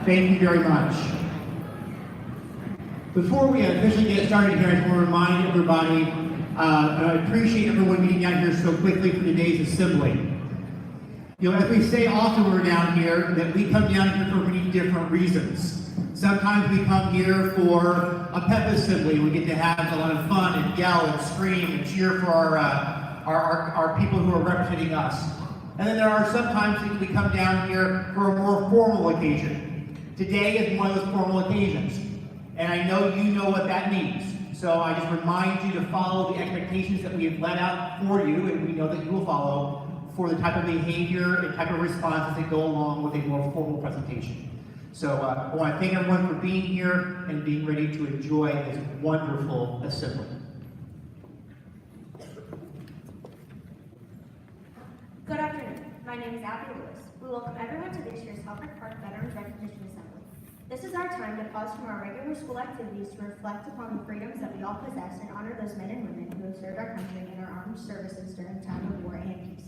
Thank you very much. Before we officially get started here, I just want to remind everybody, I appreciate everyone getting down here so quickly for today's assembly. You know, as we say often when we're down here, that we come down here for many different reasons. Sometimes we come here for a pep assembly. We get to have a lot of fun and yell and scream and cheer for our people who are representing us. And then there are sometimes that we come down here for a more formal occasion. Today is one of those formal occasions. And I know you know what that means. So I just remind you to follow the expectations that we have let out for you, and we know that you will follow, for the type of behavior and type of responses that go along with a more formal presentation. So I want to thank everyone for being here and being ready to enjoy this wonderful assembly. Good afternoon. My name is Abby Lewis. We welcome everyone to this year's Helfrich Park Veterans Recognition Assembly. This is our time to pause from our regular school activities to reflect upon the freedoms that we all possess and honor those men and women who have served our country in our armed services during a time of war and peace.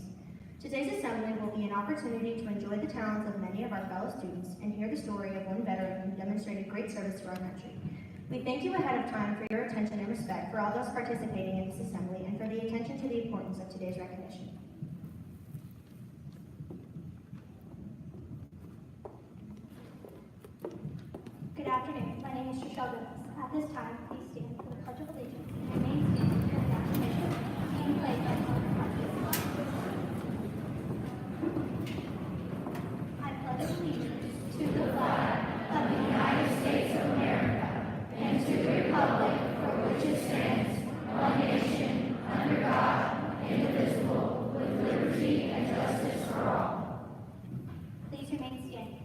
Today's assembly will be an opportunity to enjoy the talents of many of our fellow students and hear the story of one veteran who demonstrated great service to our country. We thank you ahead of time for your attention and respect for all those participating in this assembly and for the attention to the importance of today's recognition. Good afternoon. My name is Trishelle Goodness. At this time, please stand for the Pledge of Allegiance and remain standing during the affirmation being played by Helfrich Park. I pledge allegiance to the flag of the United States of America and to the republic for which it stands, one nation, under God, indivisible, with liberty and justice for all. Please remain standing.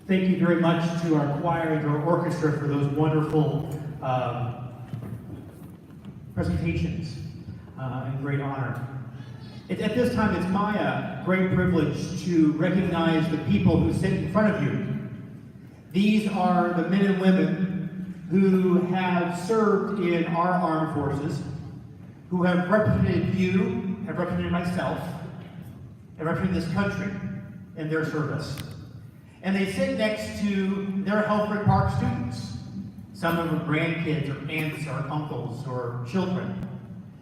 Thank you very much to our choir and to our orchestra for those wonderful presentations and great honor. At this time, it's my great privilege to recognize the people who sit in front of you. These are the men and women who have served in our armed forces, who have represented you, have represented myself, and represented this country in their service. And they sit next to their Helfrich Park students. Some of them are grandkids or aunts or uncles or children.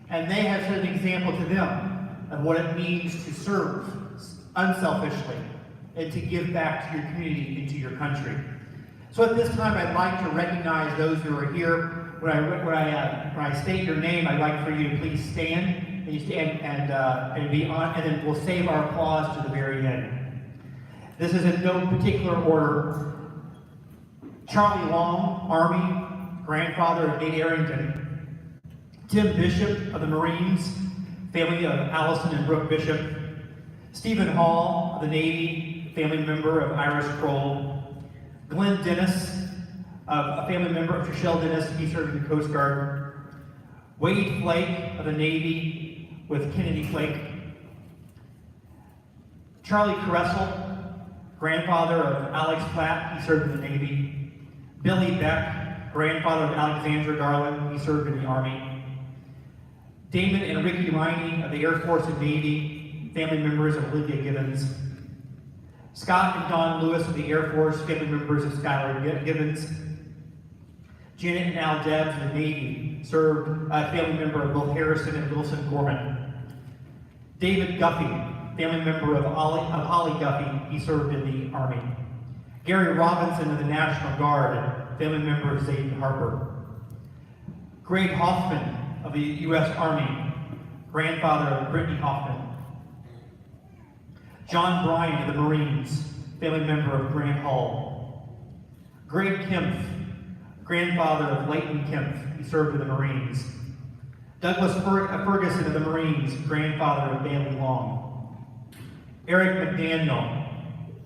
And they have set an example to them of what it means to serve unselfishly and to give back to your community and to your country. So at this time, I'd like to recognize those who are here. When I state your name, I'd like for you to please stand, and you stand and be on, and then we'll save our applause to the very end. This is in no particular order. Charlie Long, Army, grandfather of Nate Arrington. Tim Bishop of the Marines, family of Allison and Brooke Bishop. Stephen Hall of the Navy, family member of Iris Kroll. Glenn Dennis, a family member of Trishelle Dennis, he served in the Coast Guard. Wade Flake of the Navy with Kennedy Flake. Charlie Caressel, grandfather of Alex Platt, he served in the Navy. Billy Beck, grandfather of Alexandra Garland, he served in the Army. Damon and Ricky Riney of the Air Force and Navy, family members of Olivia Gibbons. Scott and Don Lewis of the Air Force, family members of Skylar Gibbons. Janet and Al Debs of the Navy, served family member of both Harrison and Wilson Gorman. David Guffey, family member of Holly Guffey, he served in the Army. Gary Robinson of the National Guard, family member of Zayden Harper. Greg Hoffman of the U.S. Army, grandfather of Brittany Hoffman. John Bryan of the Marines, family member of Grant Hall. Greg Kempf, grandfather of Leighton Kempf, he served in the Marines. Douglas Ferguson of the Marines, grandfather of Bailey Long. Eric McDaniel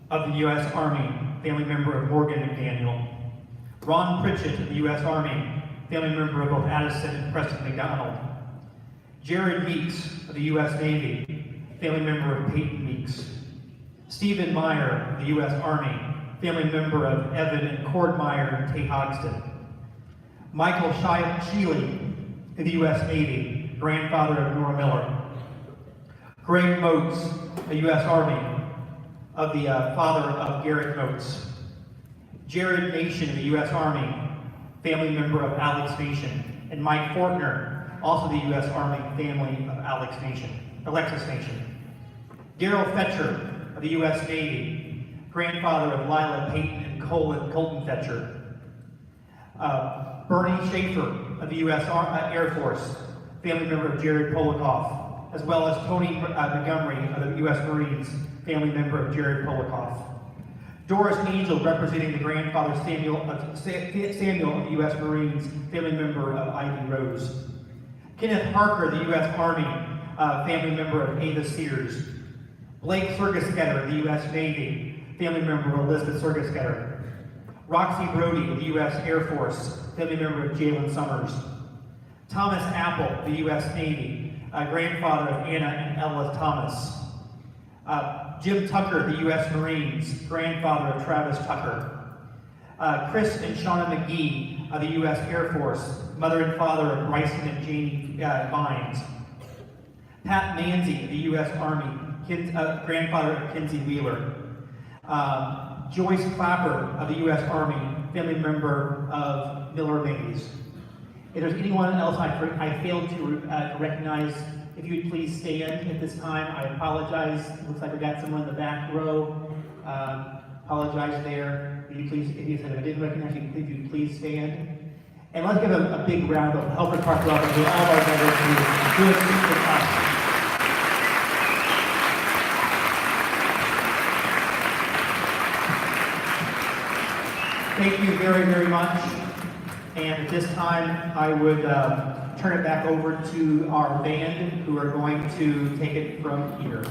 of the U.S. Army, family member of Morgan McDaniel. Ron Pritchett of the U.S. Army, family member of both Addison and Preston McDonald. Jared Meeks of the U.S. Navy, family member of Peyton Meeks. Stephen Meyer of the U.S. Army, family member of Evan and Cord Meyer and Tate Hogston. Michael Sheely of the U.S. Navy, grandfather of Nora Miller. Greg Moats, a U.S. Army, of the father of Garrett Moats. Jared Nation of the U.S. Army, family member of Alex Nation. And Mike Fortner, also the U.S. Army, family of Alexis Nation. Daryl Fetcher of the U.S. Navy, grandfather of Lila Payton and Colton Fetcher. Bernie Schaefer of the U.S. Air Force, family member of Jared Polikoff, as well as Tony Montgomery of the U.S. Marines, family member of Jared Polikoff. Doris Angel, representing the grandfather Samuel of the U.S. Marines, family member of Ivy Rose. Kenneth Parker, the U.S. Army, family member of Ava Sears. Blake Sergesketter of the U.S. Navy, family member of Elizabeth Sergesketter. Roxy Brody of the U.S. Air Force, family member of Jalen Summers. Thomas Apple of the U.S. Navy, grandfather of Anna and Ella Thomas. Jim Tucker of the U.S. Marines, grandfather of Travis Tucker. Chris and Shauna McGee of the U.S. Air Force, mother and father of Bryson and Janie Vines. Pat Manzi of the U.S. Army, grandfather of Kinsey Wheeler. Joyce Clapper of the U.S. Army, family member of Miller Mays. If there's anyone else I failed to recognize, if you would please stand at this time. I apologize. It looks like we got someone in the back row. Apologize there. If you said if I didn't recognize you, if you would please stand. And let's give a big round of Helfrich Park welcome to all of our veterans who do it with us. Thank you very, very much. And at this time, I would turn it back over to our band, who are going to take it from here.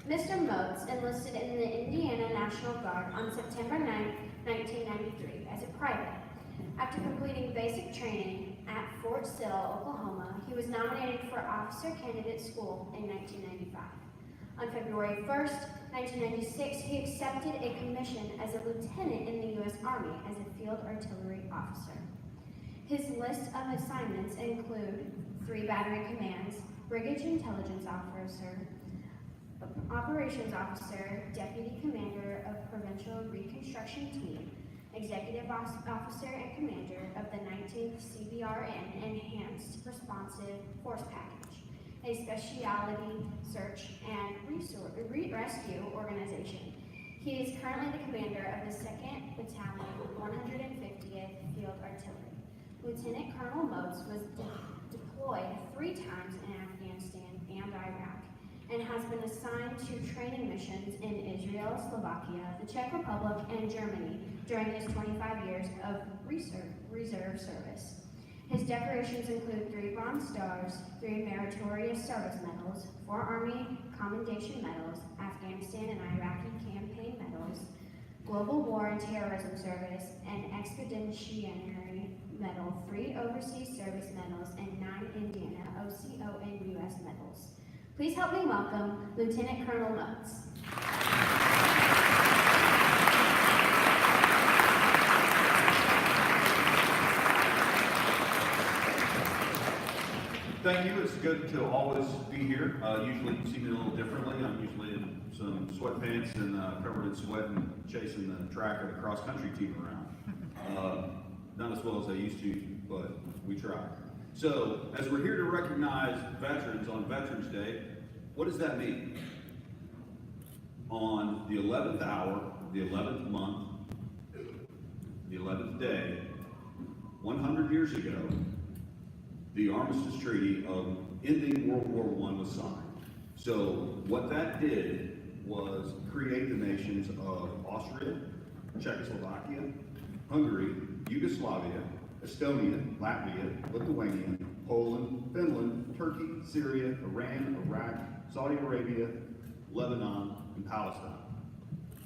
Mr. Moats enlisted in the Indiana National Guard on September 9, 1993 as a private. After completing basic training at Fort Sill, Oklahoma, he was nominated for Officer Candidate School in 1995. On February 1st, 1996, he accepted a commission as a lieutenant in the U.S. Army as a field artillery officer. His list of assignments include 3 battery commands, brigade intelligence officer, operations officer, deputy commander of provincial reconstruction team, executive officer and commander of the 19th CBRN Enhanced Responsive Force Package, a specialty search and rescue organization. He is currently the commander of the 2nd Battalion, 150th Field Artillery. Lieutenant Colonel Moats was deployed 3 times in Afghanistan and Iraq, and has been assigned to training missions in Israel, Slovakia, the Czech Republic, and Germany during his 25 years of reserve service. His decorations include 3 Bronze Stars, 3 Meritorious Service Medals, 4 Army Commendation Medals, Afghanistan and Iraqi Campaign Medals, Global War and Terrorism Service, and Expeditionary Medal, 3 Overseas Service Medals, and 9 Indiana OCO and U.S. Medals. Please help me welcome Lieutenant Colonel Moats. Thank you. It's good to always be here. Usually you see me a little differently. I'm usually in some sweatpants and covered in sweat and chasing the track of the cross-country team around. Not as well as I used to, but we try. So, as we're here to recognize veterans on Veterans Day, what does that mean? On the 11th hour, the 11th month, the 11th day, 100 years ago, the Armistice Treaty of ending World War I was signed. So what that did was create the nations of Austria, Czechoslovakia, Hungary, Yugoslavia, Estonia, Latvia, Lithuania, Poland, Finland, Turkey, Syria, Iran, Iraq, Saudi Arabia, Lebanon, and Palestine,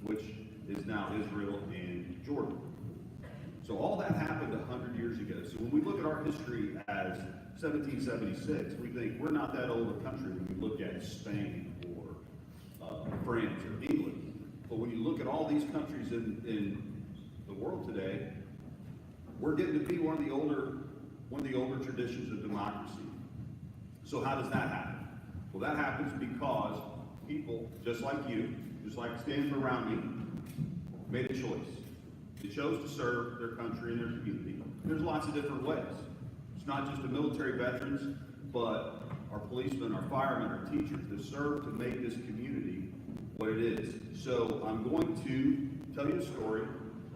which is now Israel and Jordan. So all that happened 100 years ago. So when we look at our history as 1776, we think we're not that old a country when we look at Spain or France or England. But when you look at all these countries in the world today, we're getting to be one of the older traditions of democracy. So how does that happen? Well, that happens because people, just like you, just like standing around me, made a choice. They chose to serve their country and their community. There's lots of different ways. It's not just the military veterans, but our policemen, our firemen, our teachers that serve to make this community what it is. So I'm going to tell you a story.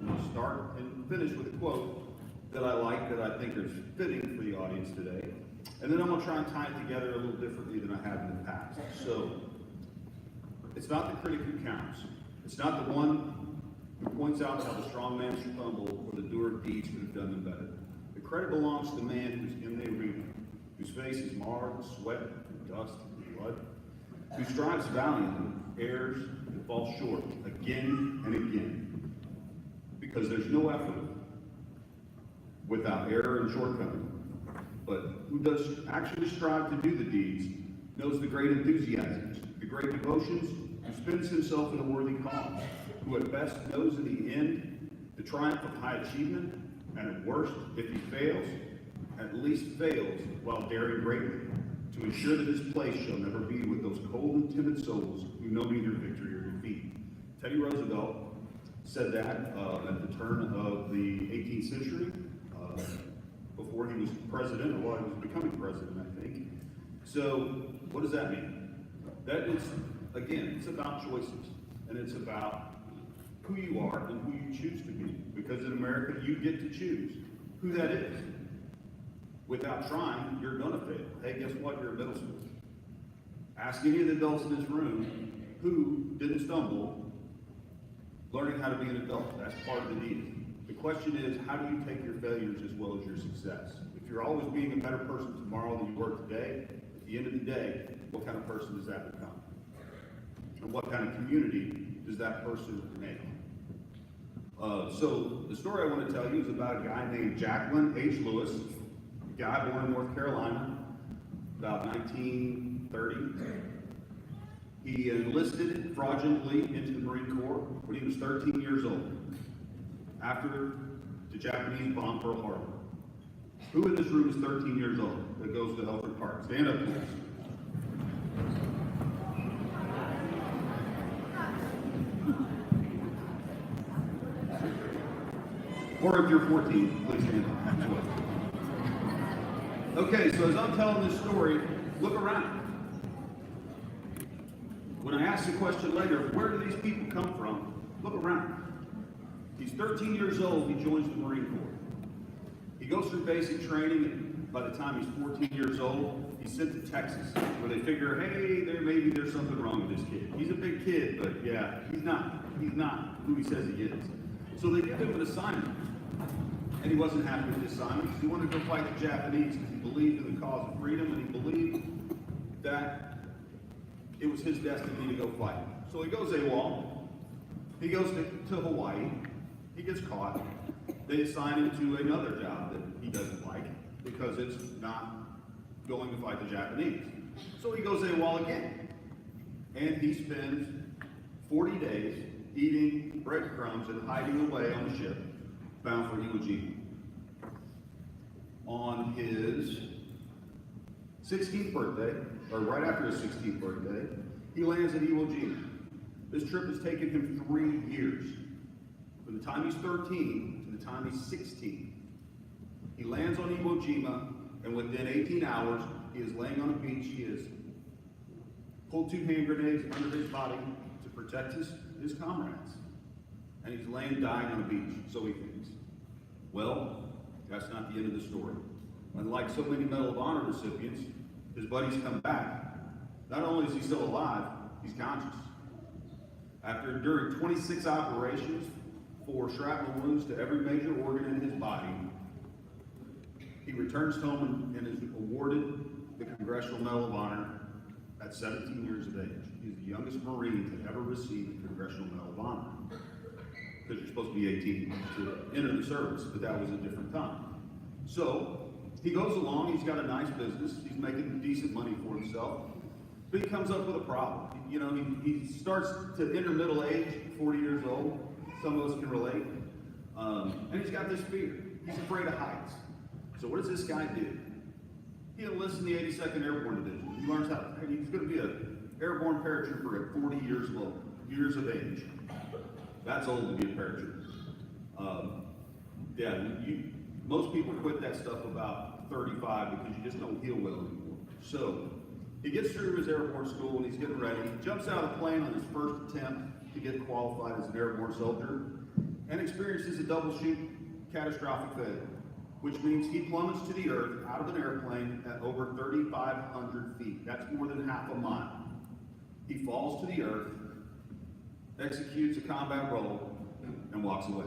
I'm going to start and finish with a quote that I like, that I think is fitting for the audience today. And then I'm going to try and tie it together a little differently than I have in the past. So, it's not the critic who counts. It's not the one who points out how the strong man should stumble or the doer of deeds could have done them better. The credit belongs to the man who's in the arena, whose face is marred with sweat and dust and blood, who strives valiantly, errs, and falls short again and again. Because there's no effort without error and shortcoming. But who does actually strive to do the deeds, knows the great enthusiasms, the great devotions, who spends himself in a worthy cause, who at best knows in the end the triumph of high achievement, and at worst, if he fails, at least fails while daring greatly, to ensure that his place shall never be with those cold and timid souls who know neither victory or defeat. Teddy Roosevelt said that at the turn of the 18th century, before he was president, or while he was becoming president, I think. So, what does that mean? That is, again, it's about choices, and it's about who you are and who you choose to be. Because in America, you get to choose who that is. Without trying, you're gonna fail. Hey, guess what? You're a middle schooler. Ask any of the adults in this room who didn't stumble learning how to be an adult. That's part of the deal. The question is, how do you take your failures as well as your success? If you're always being a better person tomorrow than you were today, at the end of the day, what kind of person does that become? And what kind of community does that person make? So the story I want to tell you is about a guy named Jacqueline H. Lewis, a guy born in North Carolina, about 1930. He enlisted fraudulently into the Marine Corps when he was 13 years old, after the Japanese bombed Pearl Harbor. Who in this room is 13 years old that goes to Helfrich Park? Stand up, please. Or if you're 14, please stand up. Okay, so as I'm telling this story, look around. When I ask the question later, where do these people come from? Look around. He's 13 years old, he joins the Marine Corps. He goes through basic training, and by the time he's 14 years old, he's sent to Texas, where they figure, hey, maybe there's something wrong with this kid. He's a big kid, but yeah, he's not who he says he is. So they give him an assignment. And he wasn't happy with the assignment because he wanted to go fight the Japanese because he believed in the cause of freedom and he believed that it was his destiny to go fight. So he goes AWOL. He goes to Hawaii. He gets caught. They assign him to another job that he doesn't like because it's not going to fight the Japanese. So he goes AWOL again. And he spends 40 days eating breadcrumbs and hiding away on the ship bound for Iwo Jima. On his 16th birthday, or right after his 16th birthday, he lands at Iwo Jima. This trip has taken him 3 years. From the time he's 13 to the time he's 16. He lands on Iwo Jima, and within 18 hours, he is laying on a beach. He has pulled 2 hand grenades under his body to protect his comrades. And he's laying dying on a beach, so he thinks. Well, that's not the end of the story. Unlike so many Medal of Honor recipients, his buddies come back. Not only is he still alive, he's conscious. After enduring 26 operations for shrapnel wounds to every major organ in his body, he returns home and is awarded the Congressional Medal of Honor at 17 years of age. He's the youngest Marine to ever receive the Congressional Medal of Honor. Because you're supposed to be 18 to enter the service, but that was a different time. So he goes along, he's got a nice business, he's making decent money for himself, but he comes up with a problem. You know, he starts to enter middle age, 40 years old, some of us can relate, and he's got this fear. He's afraid of heights. So what does this guy do? He enlists in the 82nd Airborne Division. He learns how, he's going to be an airborne paratrooper at 40 years of age. That's old to be a paratrooper. Most people quit that stuff about 35 because you just don't heal well anymore. So he gets through his airborne school and he's getting ready. He jumps out of the plane on his first attempt to get qualified as an airborne soldier and experiences a double chute catastrophic failure, which means he plummets to the earth out of an airplane at over 3,500 feet. That's more than half a mile. He falls to the earth, executes a combat role, and walks away.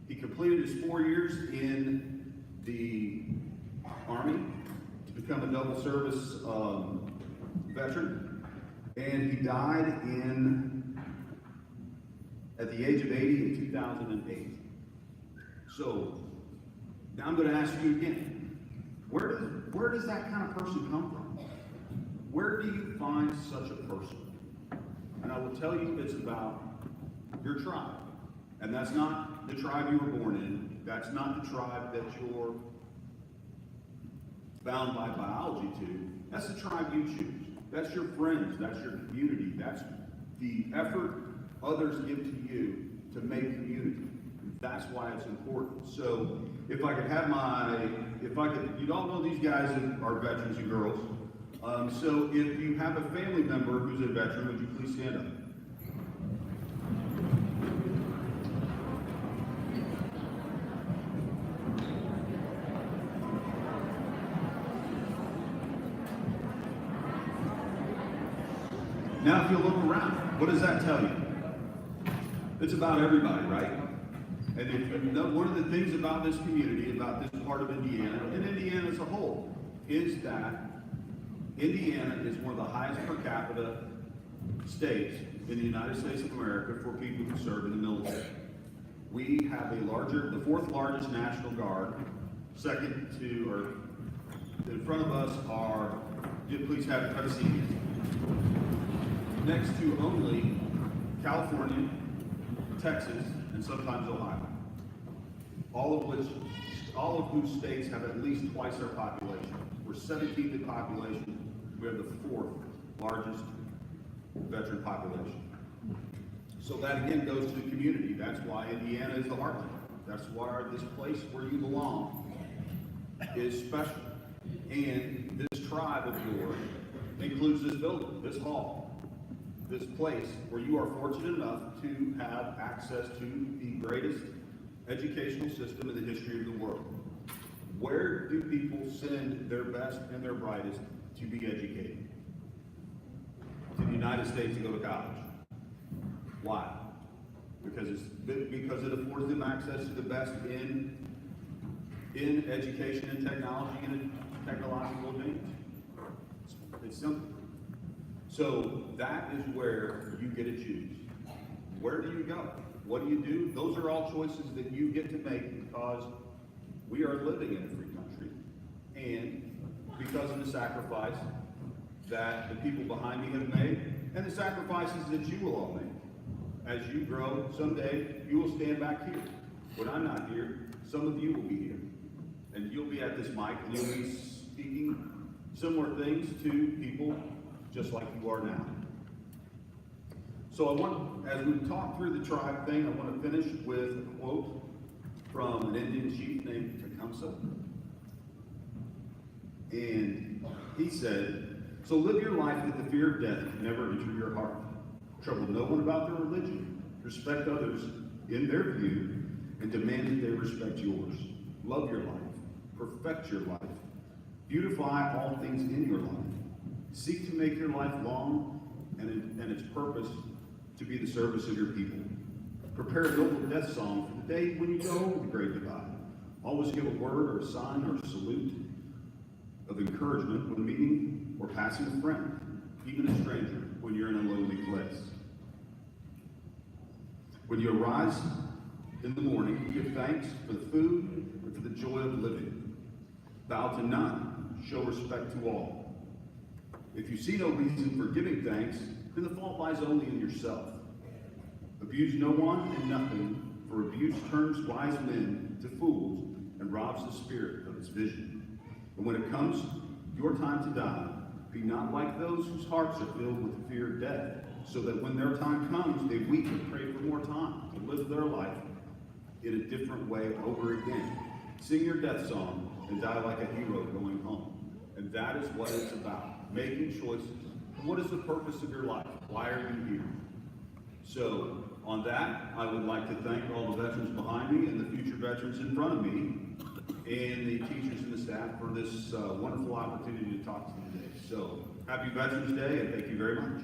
He completed his 4 years in the Army to become a double service veteran, and he died at the age of 80 in 2008. So now I'm going to ask you again, where does that kind of person come from? Where do you find such a person? And I will tell you, it's about your tribe. And that's not the tribe you were born in. That's not the tribe that you're bound by biology to. That's the tribe you choose. That's your friends. That's your community. That's the effort others give to you to make community. That's why it's important. So if I could have you all know these guys are veterans and girls. So if you have a family member who's a veteran, would you please stand up? Now if you look around, what does that tell you? It's about everybody, right? And if you know, one of the things about this community, about this part of Indiana, and Indiana as a whole, is that Indiana is one of the highest per capita states in the United States of America for people who serve in the military. We have the fourth largest National Guard. Second to, or in front of us are, please have a seat. Next to only California, Texas, and sometimes Ohio. All of whose states have at least twice our population. We're 17th in population. We have the fourth largest veteran population. So that again goes to the community. That's why Indiana is the heartland. That's why this place where you belong is special. And this tribe of yours includes this building, this hall, this place where you are fortunate enough to have access to the greatest educational system in the history of the world. Where do people send their best and their brightest to be educated? To the United States to go to college. Why? Because it affords them access to the best in education and technology and technological advantage. It's simple. So that is where you get to choose. Where do you go? What do you do? Those are all choices that you get to make because we are living in a free country. And because of the sacrifice that the people behind me have made and the sacrifices that you will all make. As you grow, someday you will stand back here. When I'm not here, some of you will be here. And you'll be at this mic and you'll be speaking similar things to people just like you are now. So as we talk through the tribe thing, I want to finish with a quote from an Indian chief named Tecumseh. And he said, "So live your life that the fear of death never enter your heart. Trouble no one about their religion. Respect others in their view and demand that they respect yours. Love your life. Perfect your life. Beautify all things in your life. Seek to make your life long and its purpose to be the service of your people. Prepare a noble death song for the day when you go over the great divide. Always give a word or a sign or a salute of encouragement when meeting or passing a friend, even a stranger, when you're in a lonely place. When you arise in the morning, give thanks for the food and for the joy of living. Bow to none, show respect to all. If you see no reason for giving thanks, then the fault lies only in yourself. Abuse no one and nothing, for abuse turns wise men to fools and robs the spirit of its vision. And when it comes your time to die, be not like those whose hearts are filled with the fear of death, so that when their time comes, they weep and pray for more time to live their life in a different way over again. Sing your death song and die like a hero going home. And that is what it's about, making choices. And what is the purpose of your life? Why are you here? So, on that, I would like to thank all the veterans behind me and the future veterans in front of me, and the teachers and the staff for this wonderful opportunity to talk to you today. So, happy Veterans Day, and thank you very much.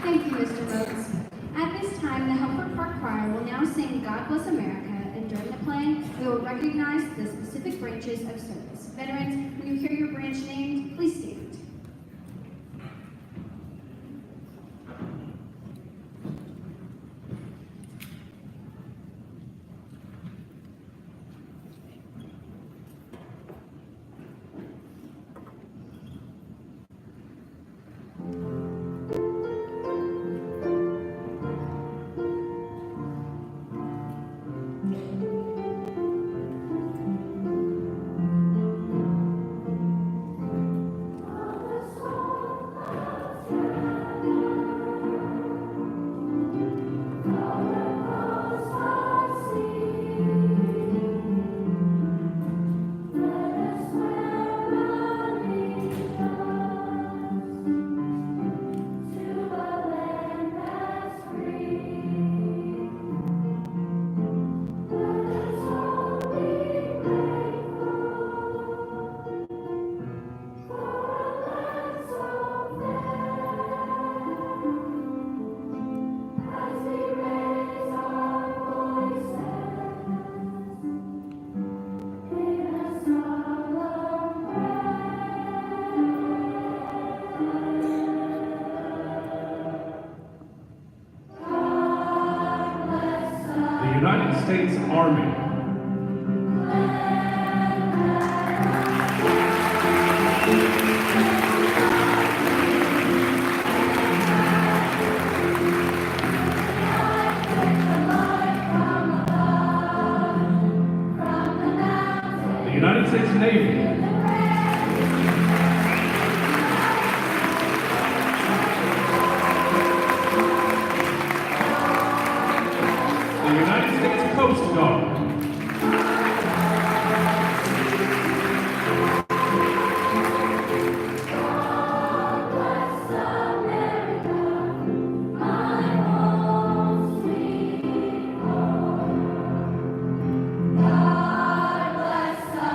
Thank you, Mr. Rhodes. At this time, the Helfrich Park Choir will now sing God Bless America, and during the playing, we will recognize the specific branches of service. Veterans, when you hear your branch named, please stand. United States Army. The United States Navy. The United States Coast Guard.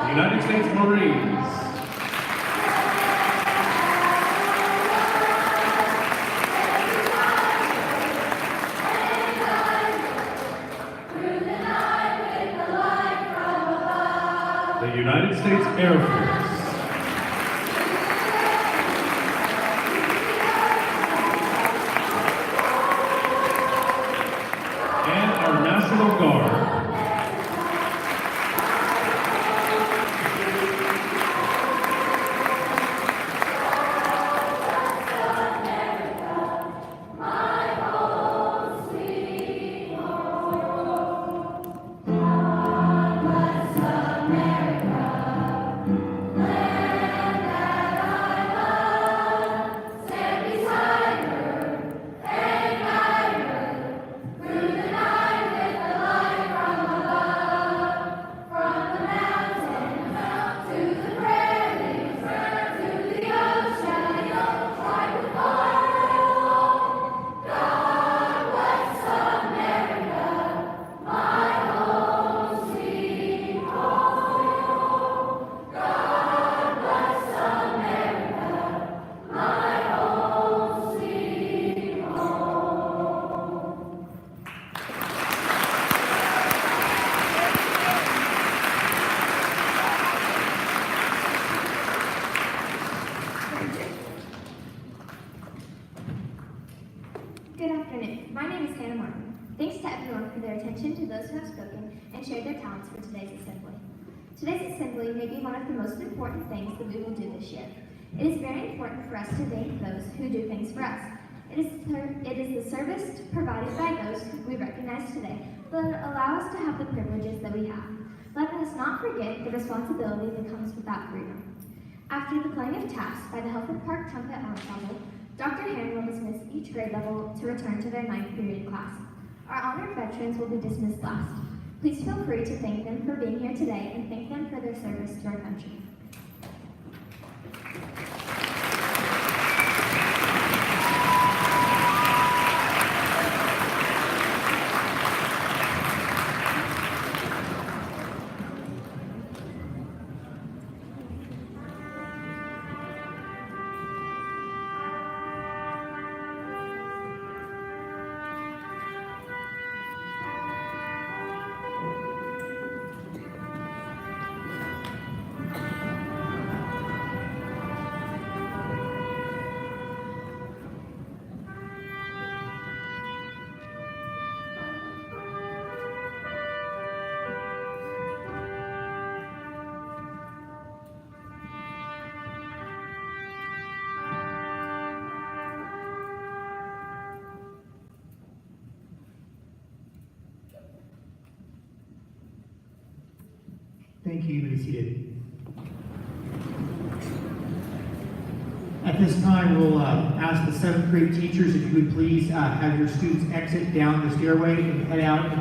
The United States Marines. The United States Air Force. And our National Guard. Good afternoon. My name is Hannah Martin. Thanks to everyone for their attention to those who have spoken and shared their talents for today's assembly. Today's assembly may be one of the most important things that we will do this year. It is very important for us to thank those who do things for us. It is the service provided by those who we recognize today that allow us to have the privileges that we have. Let us not forget the responsibility that comes with that freedom. After the playing of taps by the Helfrich Park Trumpet Ensemble, Dr. Herron will dismiss each grade level to return to their 9th period class. Our honored veterans will be dismissed last. Please feel free to thank them for being here today and thank them for their service to our country. Thank you. You may be seated. At this time, we'll ask the 7th grade teachers if you would please have your students exit down the stairway and head out.